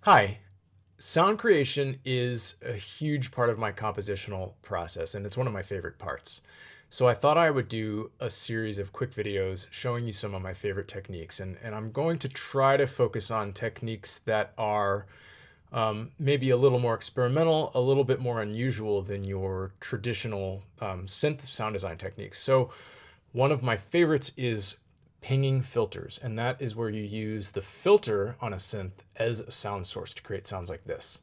Hi, sound creation is a huge part of my compositional process, and it's one of my favorite parts. So I thought I would do a series of quick videos showing you some of my favorite techniques, and I'm going to try to focus on techniques that are maybe a little more experimental, a little bit more unusual than your traditional synth sound design techniques. So one of my favorites is pinging filters, and that is where you use the filter on a synth as a sound source to create sounds like this.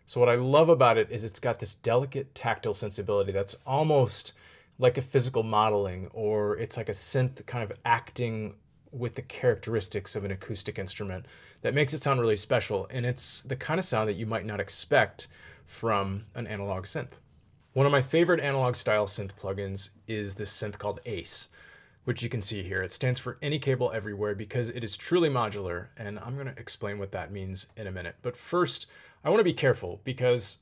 So what I love about it is it's got this delicate tactile sensibility that's almost like a physical modeling, or it's like a synth kind of acting with the characteristics of an acoustic instrument that makes it sound really special. And it's the kind of sound that you might not expect from an analog synth. One of my favorite analog style synth plugins is this synth called Ace, which you can see here. It stands for Any Cable Everywhere because it is truly modular, and I'm going to explain what that means in a minute. But first, I want to be careful because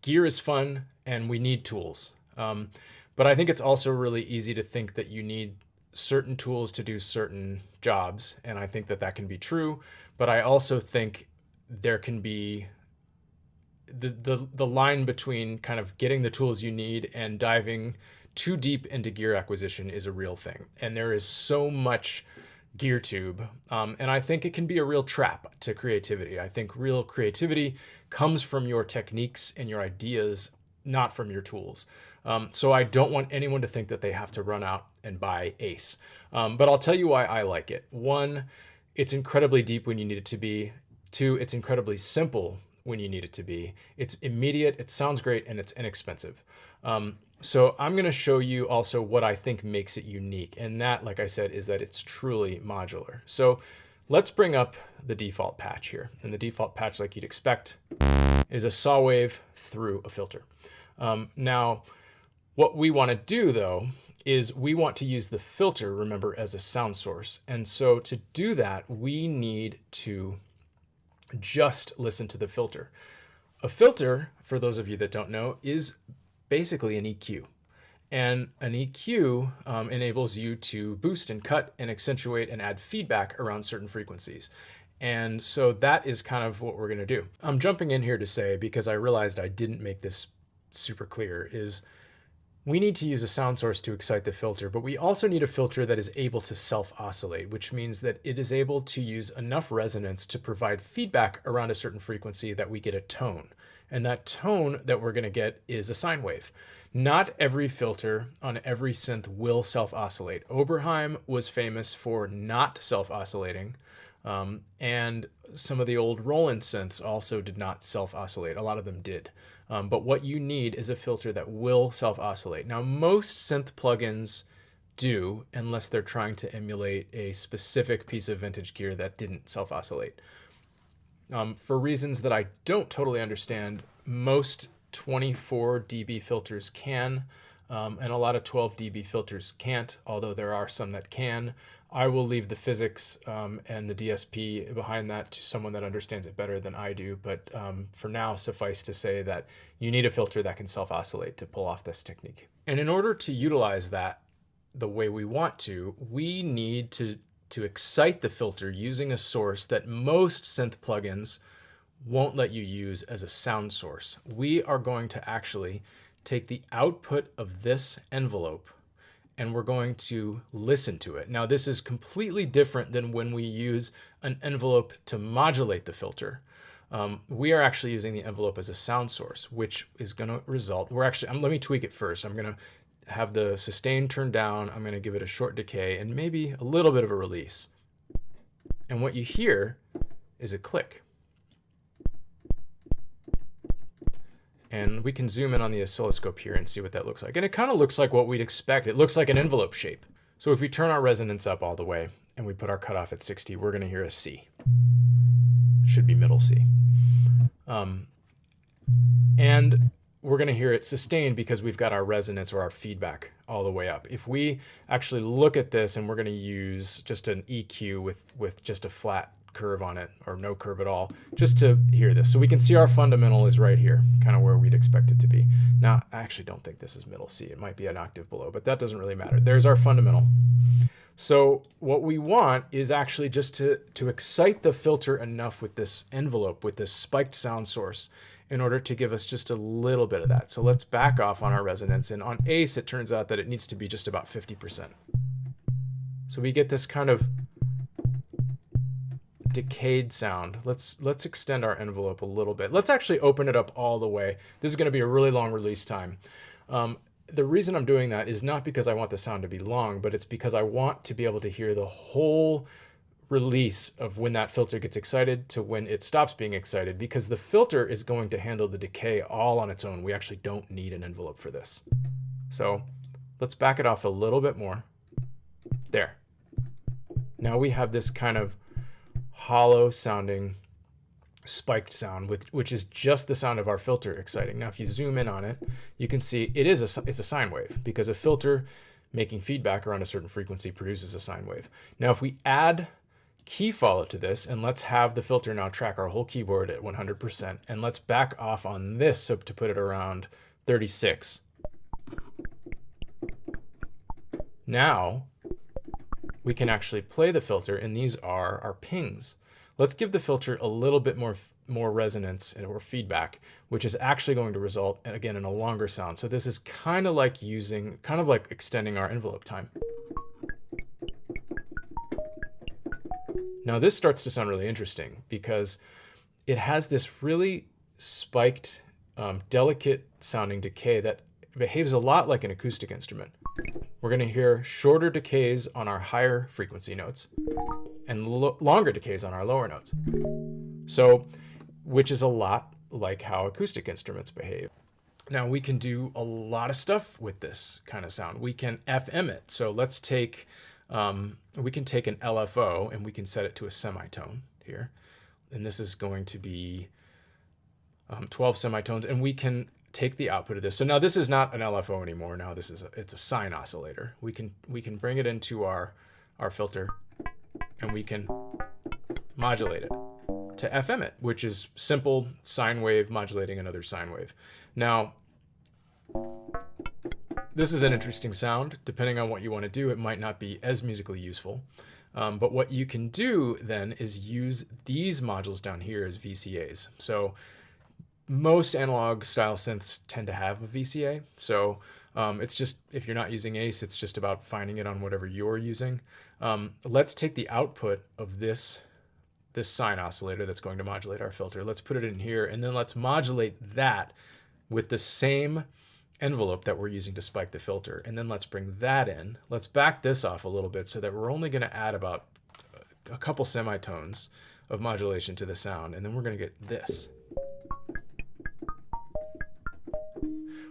gear is fun and we need tools. But I think it's also really easy to think that you need certain tools to do certain jobs, and I think that that can be true. But I also think there can be the line between kind of getting the tools you need and diving too deep into gear acquisition is a real thing. And there is so much gear tube. And I think it can be a real trap to creativity. I think real creativity comes from your techniques and your ideas, not from your tools. So I don't want anyone to think that they have to run out and buy Ace. But I'll tell you why I like it. One, it's incredibly deep when you need it to be. Two, it's incredibly simple when you need it to be. It's immediate, it sounds great, and it's inexpensive. So I'm going to show you also what I think makes it unique. And that, like I said, is that it's truly modular. So let's bring up the default patch here. And the default patch, like you'd expect, is a saw wave through a filter. Now, what we want to do, though, is we want to use the filter, remember, as a sound source. And so to do that, we need to just listen to the filter. A filter, for those of you that don't know, is basically an EQ. And an EQ enables you to boost and cut and accentuate and add feedback around certain frequencies. And so that is kind of what we're going to do. I'm jumping in here to say, because I realized I didn't make this super clear, is we need to use a sound source to excite the filter, but we also need a filter that is able to self-oscillate, which means that it is able to use enough resonance to provide feedback around a certain frequency that we get a tone. And that tone that we're going to get is a sine wave. Not every filter on every synth will self-oscillate. Oberheim was famous for not self-oscillating, and some of the old Roland synths also did not self-oscillate. A lot of them did. But what you need is a filter that will self-oscillate. Now, most synth plugins do, unless they're trying to emulate a specific piece of vintage gear that didn't self-oscillate. For reasons that I don't totally understand, most 24 dB filters can, and a lot of 12 dB filters can't, although there are some that can. I will leave the physics and the DSP behind that to someone that understands it better than I do. But for now, suffice to say that you need a filter that can self-oscillate to pull off this technique. And in order to utilize that the way we want to, we need to excite the filter using a source that most synth plugins won't let you use as a sound source. We are going to actually take the output of this envelope and we're going to listen to it. Now, this is completely different than when we use an envelope to modulate the filter. We are actually using the envelope as a sound source, which is going to result, let me tweak it first. I'm going to have the sustain turned down. I'm going to give it a short decay and maybe a little bit of a release. And what you hear is a click. And we can zoom in on the oscilloscope here and see what that looks like. And it kind of looks like what we'd expect. It looks like an envelope shape. So if we turn our resonance up all the way and we put our cutoff at 60, we're going to hear a C. It should be middle C. And we're going to hear it sustained because we've got our resonance or our feedback all the way up. If we actually look at this and we're going to use just an EQ with just a flat curve on it, or no curve at all, just to hear this. So we can see our fundamental is right here, kind of where we'd expect it to be. Now, I actually don't think this is middle C. It might be an octave below, but that doesn't really matter. There's our fundamental. So what we want is actually just to excite the filter enough with this envelope, with this spiked sound source, in order to give us just a little bit of that. So let's back off on our resonance. And on Ace, it turns out that it needs to be just about 50%. So we get this kind of decayed sound. Let's extend our envelope a little bit. Let's actually open it up all the way. This is going to be a really long release time. The reason I'm doing that is not because I want the sound to be long, but it's because I want to be able to hear the whole release of when that filter gets excited to when it stops being excited, because the filter is going to handle the decay all on its own. We actually don't need an envelope for this. So let's back it off a little bit more. There. Now we have this kind of hollow sounding spiked sound, which is just the sound of our filter exciting. Now if you zoom in on it, you can see it's a sine wave, because a filter making feedback around a certain frequency produces a sine wave. Now if we add key follow to this, and let's have the filter now track our whole keyboard at 100%, and let's back off on this, so to put it around 36. Now we can actually play the filter, and these are our pings. Let's give the filter a little bit more resonance or feedback, which is actually going to result, again, in a longer sound. So this is kind of like extending our envelope time. Now this starts to sound really interesting, because it has this really spiked, delicate sounding decay that behaves a lot like an acoustic instrument. We're going to hear shorter decays on our higher frequency notes and longer decays on our lower notes. So, which is a lot like how acoustic instruments behave. Now we can do a lot of stuff with this kind of sound. We can FM it. So let's take, we can take an LFO and we can set it to a semitone here. And this is going to be 12 semitones, and we can take the output of this. So now this is not an LFO anymore. Now this is it's a sine oscillator. We can bring it into our filter, and we can modulate it to FM it, which is simple sine wave modulating another sine wave. Now this is an interesting sound. Depending on what you want to do, it might not be as musically useful. But what you can do then is use these modules down here as VCAs. So most analog style synths tend to have a VCA. So it's just, if you're not using Ace, it's just about finding it on whatever you're using. Let's take the output of this sine oscillator that's going to modulate our filter. Let's put it in here, and then let's modulate that with the same envelope that we're using to spike the filter. And then let's bring that in. Let's back this off a little bit so that we're only going to add about a couple semitones of modulation to the sound. And then we're going to get this,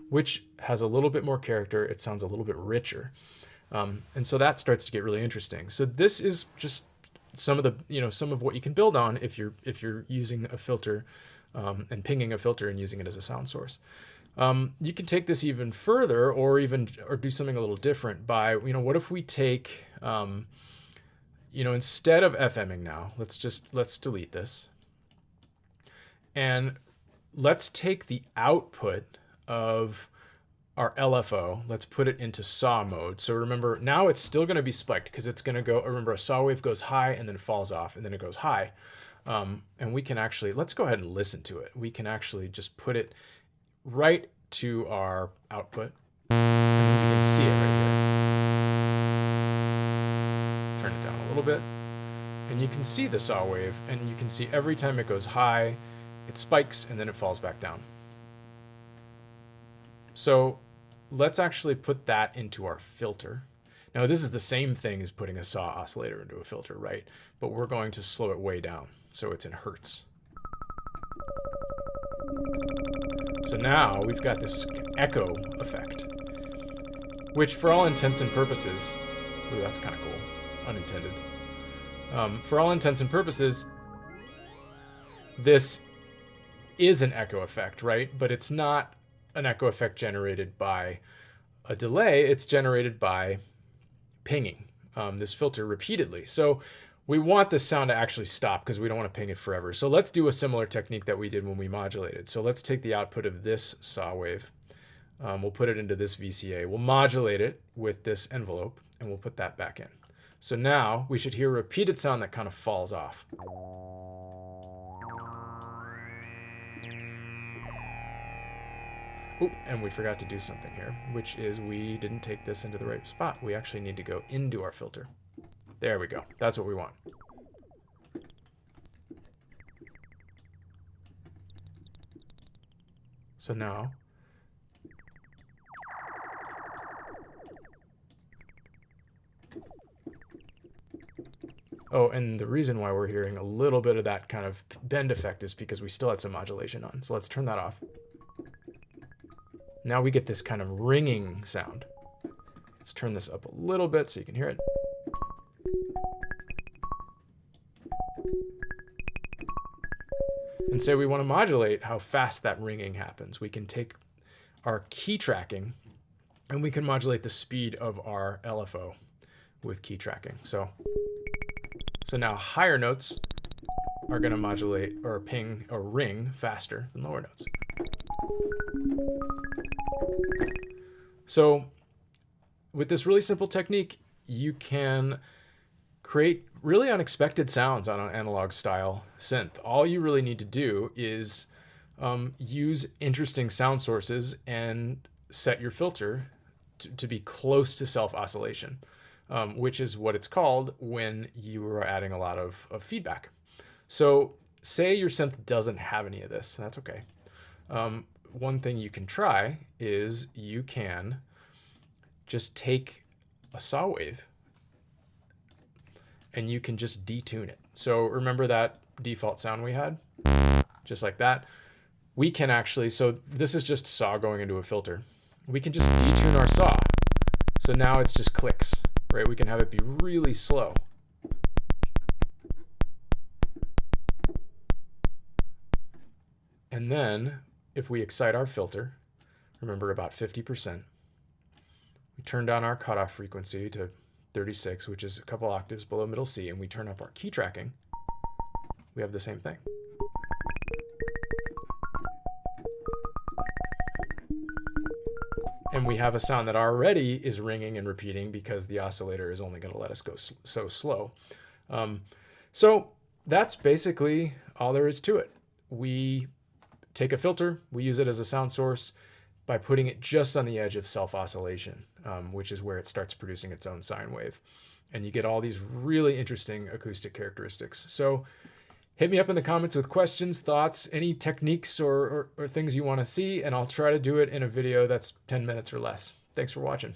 which has a little bit more character. It sounds a little bit richer. And so that starts to get really interesting. So this is just some of the, some of what you can build on if you're using a filter and pinging a filter and using it as a sound source. You can take this even further, or do something a little different by, what if we take, instead of FMing now, let's delete this. And let's take the output of our LFO, let's put it into saw mode. So remember, now it's still going to be spiked, because it's going to go, remember, a saw wave goes high and then falls off and then it goes high. And we can actually, let's go ahead and listen to it. We can actually just put it right to our output, and we can see it right here. Turn it down a little bit, and you can see the saw wave, and you can see every time it goes high, it spikes and then it falls back down. So let's actually put that into our filter. Now this is the same thing as putting a saw oscillator into a filter, right? But we're going to slow it way down, so it's in hertz. So now we've got this echo effect, which for all intents and purposes, ooh, that's kind of cool, unintended. For all intents and purposes, this is an echo effect, right? But it's not an echo effect generated by a delay. It's generated by pinging this filter repeatedly. So we want this sound to actually stop, because we don't want to ping it forever. So let's do a similar technique that we did when we modulated. So let's take the output of this saw wave. We'll put it into this VCA. We'll modulate it with this envelope, and we'll put that back in. So now we should hear a repeated sound that kind of falls off. Oop, and we forgot to do something here, which is we didn't take this into the right spot. We actually need to go into our filter. There we go. That's what we want. So now, oh, and the reason why we're hearing a little bit of that kind of bend effect is because we still had some modulation on. So let's turn that off. Now we get this kind of ringing sound. Let's turn this up a little bit so you can hear it. And say we want to modulate how fast that ringing happens. We can take our key tracking and we can modulate the speed of our LFO with key tracking. So now higher notes are going to modulate or ping or ring faster than lower notes. So with this really simple technique, you can create really unexpected sounds on an analog style synth. All you really need to do is use interesting sound sources and set your filter to be close to self-oscillation, which is what it's called when you are adding a lot of feedback. So say your synth doesn't have any of this, that's okay. One thing you can try is you can just take a saw wave and you can just detune it. So remember that default sound we had? Just like that. We can actually, so this is just saw going into a filter. We can just detune our saw. So now it's just clicks, right? We can have it be really slow. And then if we excite our filter, remember about 50%, we turn down our cutoff frequency to 36, which is a couple octaves below middle C, and we turn up our key tracking, we have the same thing. And we have a sound that already is ringing and repeating because the oscillator is only going to let us go so slow. So that's basically all there is to it. We take a filter, we use it as a sound source by putting it just on the edge of self-oscillation, which is where it starts producing its own sine wave. And you get all these really interesting acoustic characteristics. So hit me up in the comments with questions, thoughts, any techniques or things you want to see, and I'll try to do it in a video that's 10 minutes or less. Thanks for watching.